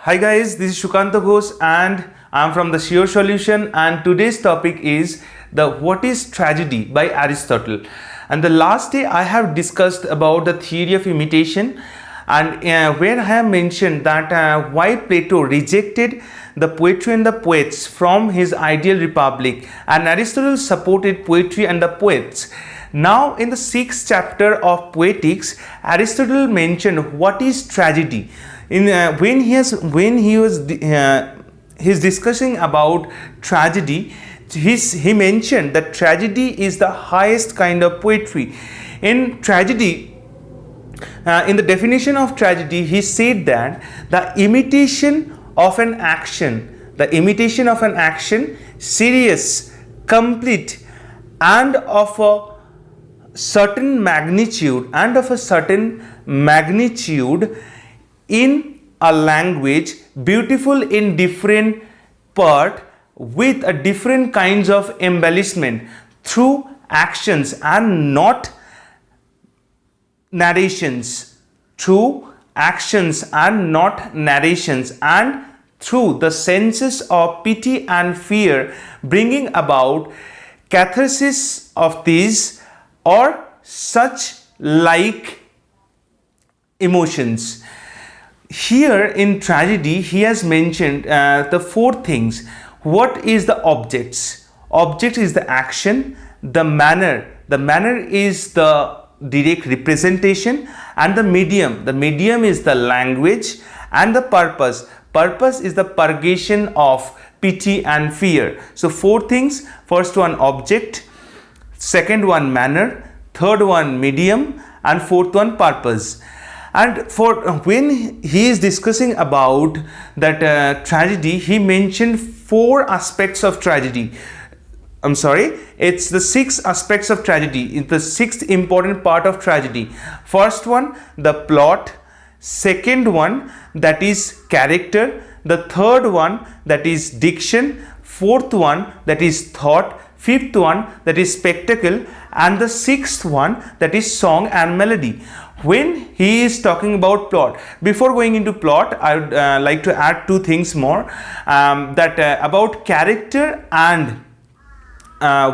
Hi guys, this is Shukanta Ghosh and I'm from the Sure Solution, and today's topic is the What is Tragedy by Aristotle. And the last day I have discussed about the theory of imitation, and where I have mentioned that why Plato rejected the poetry and the poets from his ideal republic, and Aristotle supported poetry and the poets. Now in the 6th chapter of Poetics, Aristotle mentioned what is tragedy. When he was discussing about tragedy, he mentioned that tragedy is the highest kind of poetry. In tragedy, in the definition of tragedy, he said that the imitation of an action, serious, complete, and of a certain magnitude, in a language, beautiful in different part, with a different kinds of embellishment through actions and not narrations, and through the senses of pity and fear, bringing about catharsis of these or such like emotions. Here in tragedy, he has mentioned the 4 things. What is the objects? Object is the action, the manner is the direct representation, and the medium is the language, and the purpose is the purgation of pity and fear. So 4 things: first one object, second one manner, third one medium, and fourth one purpose. And for when he is discussing about that tragedy, he mentioned 4 aspects of tragedy. It's the 6 aspects of tragedy. It's the 6th important part of tragedy. First one, the plot. Second one, that is character. The third one, that is diction. Fourth one, that is thought. Fifth one, that is spectacle. And the 6th one, that is song and melody. When he is talking about plot, before going into plot, I would like to add 2 things more, about character, and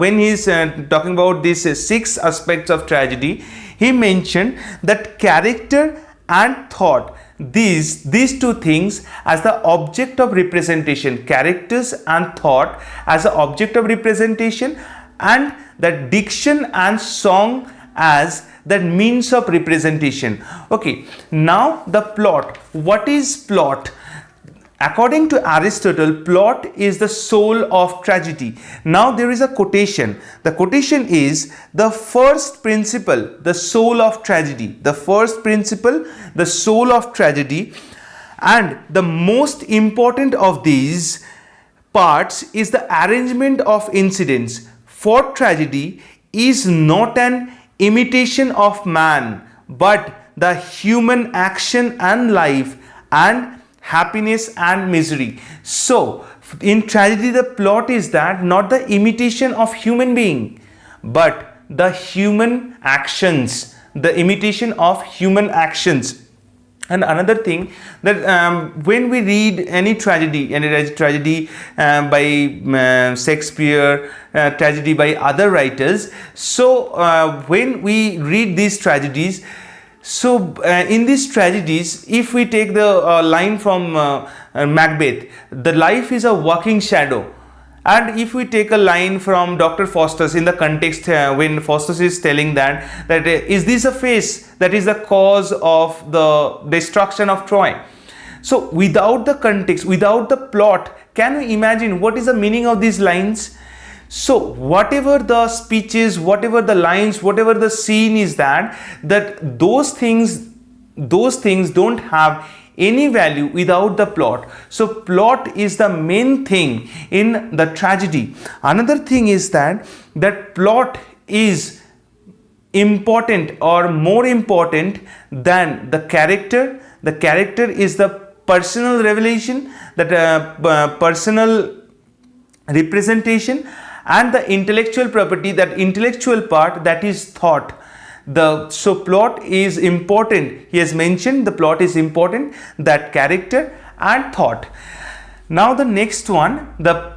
when he is talking about these 6 aspects of tragedy, he mentioned that character and thought, these 2 things as the object of representation, characters and thought as the object of representation, and that diction and song as that means of representation. Okay, now the plot. What is plot? According to Aristotle, plot is the soul of tragedy. Now there is a quotation. The quotation is the first principle, the soul of tragedy. The first principle, the soul of tragedy, and the most important of these parts is the arrangement of incidents. For tragedy is not an imitation of man, but the human action and life and happiness and misery. So in tragedy, the plot is that not the imitation of human being, but the human actions, the imitation of human actions. And another thing, that when we read any tragedy by Shakespeare, tragedy by other writers, so when we read these tragedies, so in these tragedies, if we take the line from Macbeth, the life is a walking shadow. And if we take a line from Dr. Faustus in the context when Faustus is telling that is this a face that is the cause of the destruction of Troy? So without the context, without the plot, can you imagine what is the meaning of these lines? So whatever the speeches, whatever the lines, whatever the scene is, that those things don't have any value without the plot. So plot is the main thing in the tragedy. Another thing is that plot is important or more important than the character. The character is the personal revelation, that personal representation, and the intellectual property, that intellectual part, that is thought. So plot is important. He has mentioned the plot is important, that character and thought. Now the next one, the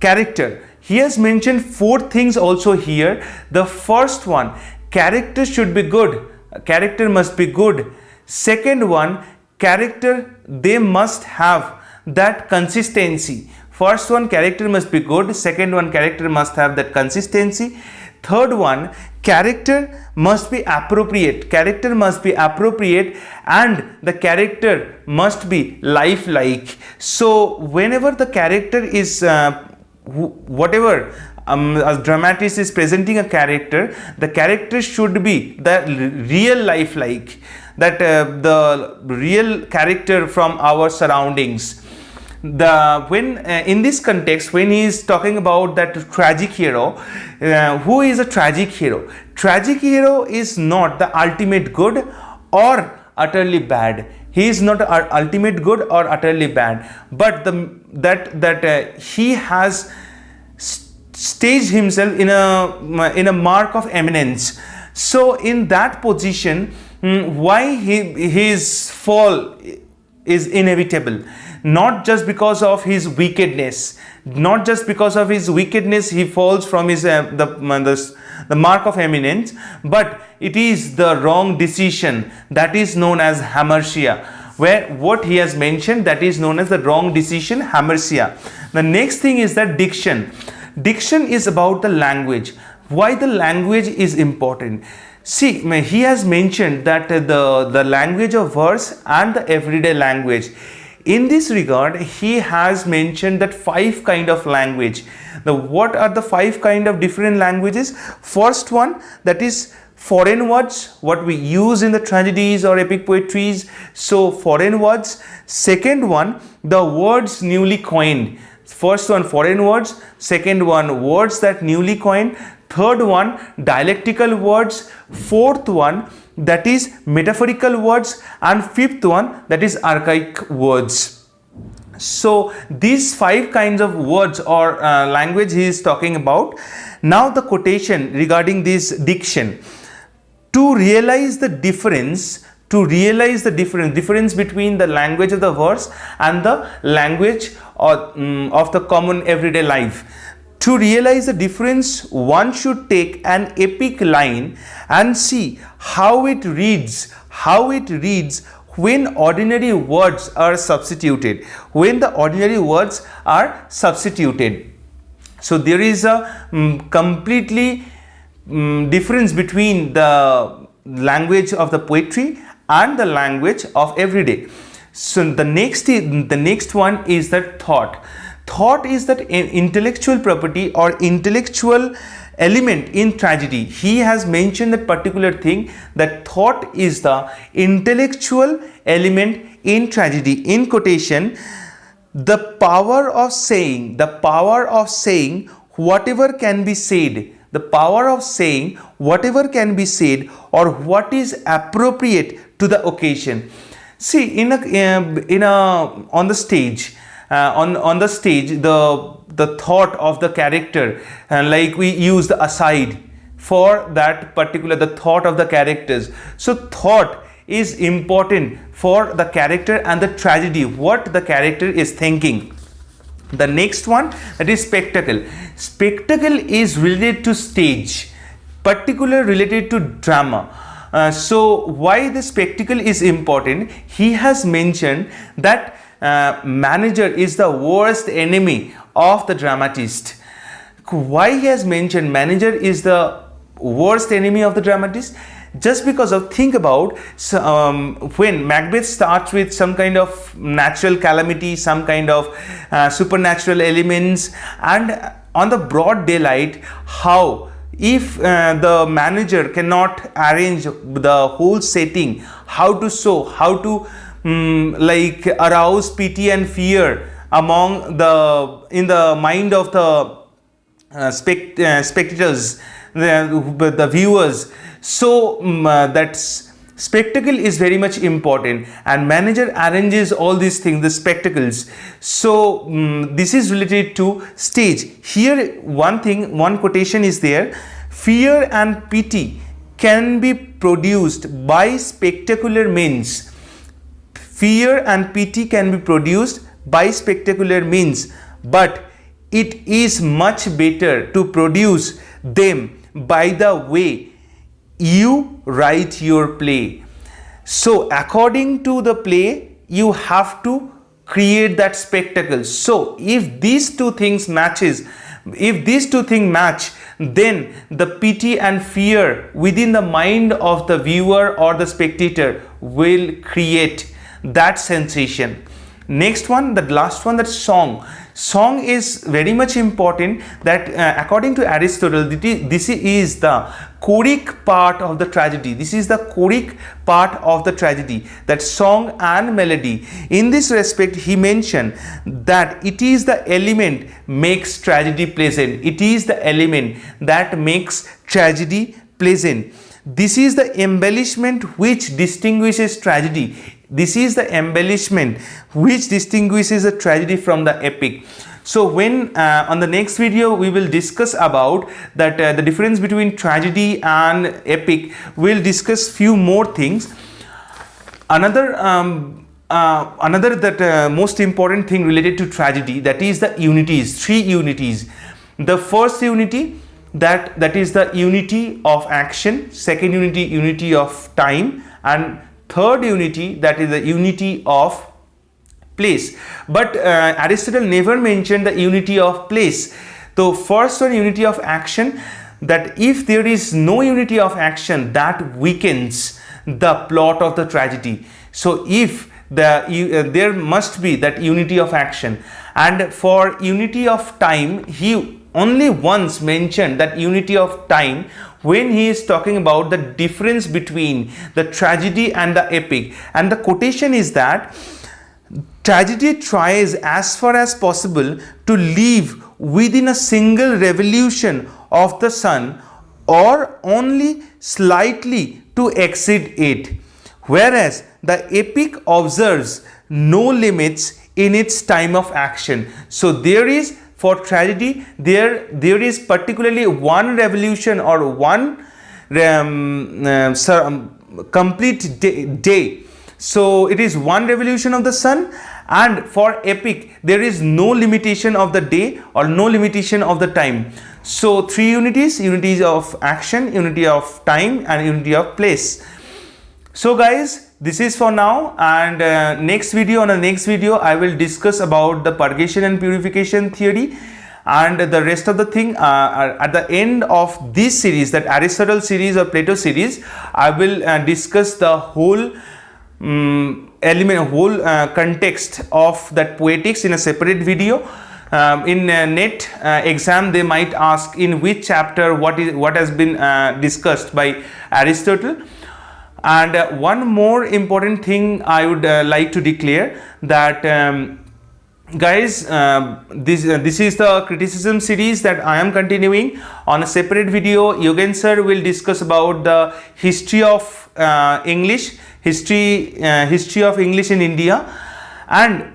character. He has mentioned 4 things also here. The first one, character should be good. Character must be good. Second one, character, they must have that consistency. First one, character must be good. Second one, character must have that consistency. Third one, character must be appropriate. Character must be appropriate, and the character must be lifelike. So whenever the character is whatever a dramatist is presenting a character, the character should be the real lifelike, that the real character from our surroundings. In this context, when he is talking about that tragic hero, who is a tragic hero? Tragic hero is not the ultimate good or utterly bad. He is not ultimate good or utterly bad, but he has staged himself in a mark of eminence. So in that position, why his fall is inevitable, not just because of his wickedness. Not just because of his wickedness he falls from his the mark of eminence, but it is the wrong decision that is known as hamartia, where what he has mentioned, that is known as the wrong decision, hamartia. The next thing is that diction. Diction is about the language. Why the language is important? See, he has mentioned that the language of verse and the everyday language. In this regard, he has mentioned that 5 kind of language. What are the 5 kind of different languages? First one, that is foreign words, what we use in the tragedies or epic poetries. So foreign words. Second one, the words newly coined. First one, foreign words. Second one, words that newly coined. Third one, dialectical words. Fourth one, that is metaphorical words. And fifth one, that is archaic words. So these 5 kinds of words or language he is talking about. Now the quotation regarding this diction. To realize the difference between the language of the verse and the language of the common everyday life. To realize the difference, one should take an epic line and see how it reads when ordinary words are substituted. So there is a completely difference between the language of the poetry and the language of everyday. So the next one is that thought. Thought is that intellectual property or intellectual element in tragedy. He has mentioned that particular thing, that thought is the intellectual element in tragedy. In quotation, the power of saying whatever can be said, or what is appropriate to the occasion. See, on the stage, the thought of the character, like we use the aside for that particular, the thought of the characters. So thought is important for the character and the tragedy, what the character is thinking. The next one, that is spectacle. Spectacle is related to stage, particularly related to drama. So why the spectacle is important? He has mentioned that manager is the worst enemy of the dramatist. Why he has mentioned manager is the worst enemy of the dramatist? Just because of, think about when Macbeth starts with some kind of natural calamity, some kind of supernatural elements, and on the broad daylight, how if the manager cannot arrange the whole setting, how to show, how to like arouse pity and fear among in the mind of the spectators, the viewers. So that spectacle is very much important, and manager arranges all these things, the spectacles. So this is related to stage. Here one quotation is there: fear and pity can be produced by spectacular means. fear and pity can be produced by spectacular means, but it is much better to produce them by the way you write your play. So according to the play, you have to create that spectacle. So if these two things match, then the pity and fear within the mind of the viewer or the spectator will create that sensation. Next one, the last one, that song. Song is very much important, that according to Aristotle, this is the choric part of the tragedy. This is the choric part of the tragedy, that song and melody. In this respect, he mentioned that it is the element makes tragedy pleasant. It is the element that makes tragedy pleasant. This is the embellishment which distinguishes tragedy. This is the embellishment which distinguishes a tragedy from the epic. So when on the next video we will discuss about that the difference between tragedy and epic. We'll discuss few more things. Another most important thing related to tragedy, that is the unities, 3 unities. The first unity, that is the unity of action. Second unity, unity of time. And third unity, that is the unity of place. But Aristotle never mentioned the unity of place. So first one, unity of action, that if there is no unity of action, that weakens the plot of the tragedy. So if there must be that unity of action. And for unity of time, he only once mentioned that unity of time when he is talking about the difference between the tragedy and the epic. And the quotation is that tragedy tries as far as possible to live within a single revolution of the sun, or only slightly to exceed it, whereas the epic observes no limits in its time of action. So there is, for tragedy, there is particularly one revolution or one complete day. So it is one revolution of the sun. And for epic, there is no limitation of the day or no limitation of the time. So 3 unities: unity of action, unity of time, and unity of place. So guys, this is for now, and on the next video I will discuss about the purgation and purification theory, and the rest of the thing at the end of this series, that Aristotle series or Plato series. I will discuss the whole context of that poetics in a separate video. In net exam they might ask in which chapter what has been discussed by Aristotle. And one more important thing I would like to declare, that guys, this is the criticism series that I am continuing. On a separate video, Yogen sir will discuss about the history of English, history of English in India. And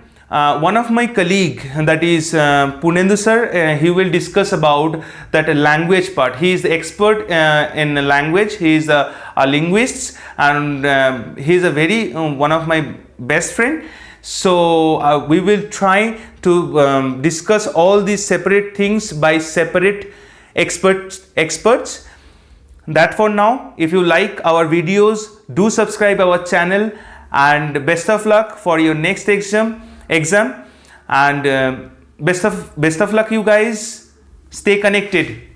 one of my colleague, that is Punendu sir, he will discuss about that language part. He is the expert in language. He is a linguist, and he is a very one of my best friend. So we will try to discuss all these separate things by separate experts. That for now. If you like our videos, do subscribe our channel, and best of luck for your next exam, and best of luck you guys. Stay connected.